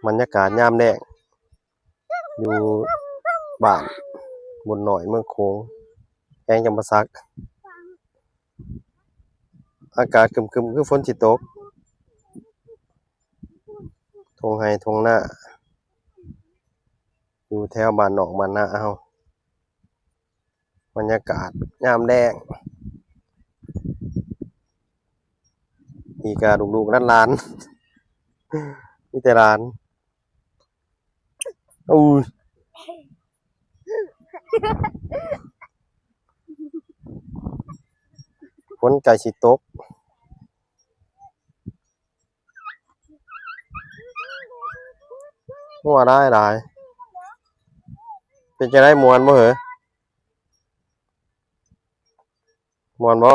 บรรยากาศยามแล้งอยู่บ้านบุญหน่อยเมืองโขงแขวงจำปาสักอากาศครึมๆคือฝนสิตกทุ่งไร่ทุ่งนาอยู่แถวบ้านนอกบ้านนาเฮาบรรยากาศยามแล้งมีกาลูกๆหลานๆมีแต่หลานอู้ยฝนใกล้สิตกงัวหลายๆเป็นจังได๋ม่วนบ่เหรอม่วนบ่